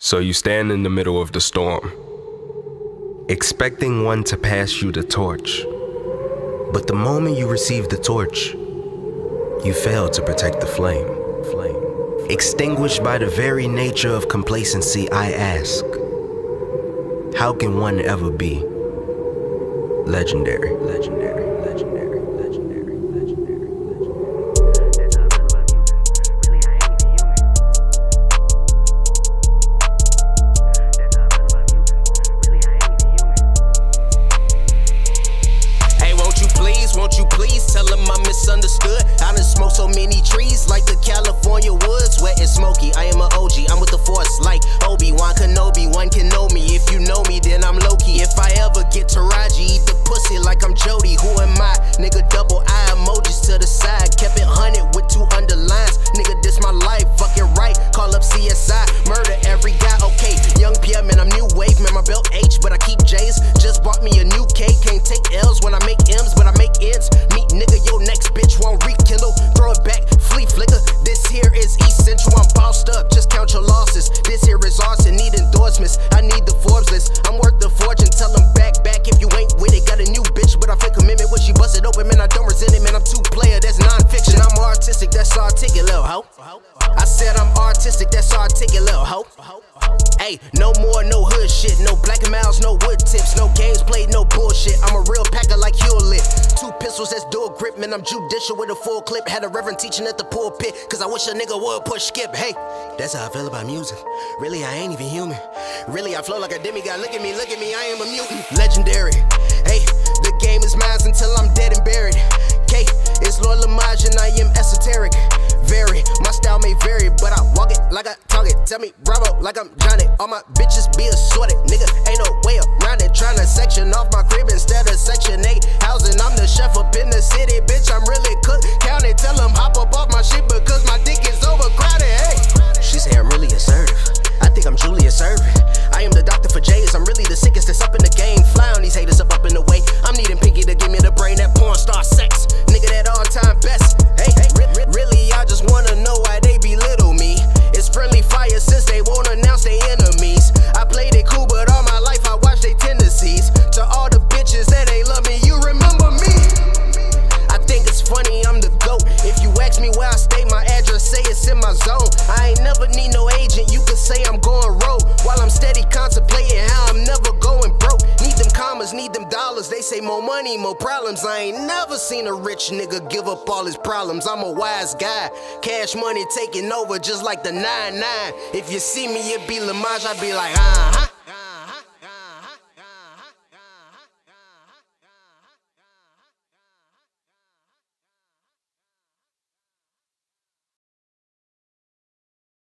So you stand in the middle of the storm, expecting one to pass you the torch. But the moment you receive the torch, you fail to protect the flame. Extinguished by the very nature of complacency, I ask, how can one ever be legendary? Won't you please tell them I'm misunderstood? I done smoked so many trees like the California woods, wet and smoky. I am an OG, I'm with the force like Obi-Wan Kenobi. One can know me, if you know me then I'm low-key. If I ever get Taraji, eat the pussy like I'm Jody. Who am I? Nigga, double eye emojis to the side. Kept it 100 with 2 underlines. Nigga, this my life, fucking right. Call up CSI, murder every guy, okay. Young Pierre, man, I'm new wave, man, my belt H, but I keep J's. Just bought me a new K, can't take L's when I make M's, but I make ends. Meet nigga, your next bitch won't rekindle. Throw it back, flea flicker. This here is East Central, I'm bossed up, just count your losses. This here is arson, need endorsements. I need the Forbes list, I'm worth the fortune. Tell them back if you ain't with it. Got a new bitch, but I fake commitment when she bust it open. Man, I don't resent it, man, I'm too player, that's non-fiction. I'm artistic, that's articulate, little hoe. I said I'm artistic, that's articulate, little hoe. Hey, no more, no hood shit, no black and miles, no wood tips, no games played, no bullshit. I'm a real packer like Hewlett. 2 pistols, that's dual grip, man, I'm judicial with a full clip. Had a reverend teaching at the pulpit, cause I wish a nigga would push skip. Hey, that's how I feel about music. Really, I ain't even human. Really, I flow like a demigod. Look at me, I am a mutant. Legendary. Hey, the game is mine until I'm dead and buried. K, it's Lord Lamage and I am esoteric. Very, my style may vary, but I walk it like I talk it. Tell me bravo like I'm Johnny. All my bitches be assorted, nigga, ain't no way around it. Tryna section off my crib instead of section 8 housing. I'm the chef up in the city, bitch, I'm really cook. Count it, tell them hop up off my shit because my dick is overcrowded, hey. She say I'm really assertive, I think I'm Julius Erving. I am the doctor for J's, I'm really the sickest that's up in the game. Fly on these haters up in the way. I'm needing Pinky to give me the brain, that porn star sex. Nigga, that all-time best. Hey, really, I just wanna know why they belittle me. It's friendly fire since they won't announce they enemies. I played it cool, but all my life I watched they tendencies. To all the bitches that ain't love me, you remember me. I think it's funny, I'm the GOAT. If you ask me where I stay, my address say it's in my zone. I ain't never need no agent, you could say I'm going rogue. While I'm steady contemplating how I'm never going broke. Need them commas, need them dollars. They say more money, more problems. I ain't never seen a rich nigga give up all his problems. I'm a wise guy, cash money taking over just like the 9-9. If you see me, it be Lamage, I be like, uh-huh.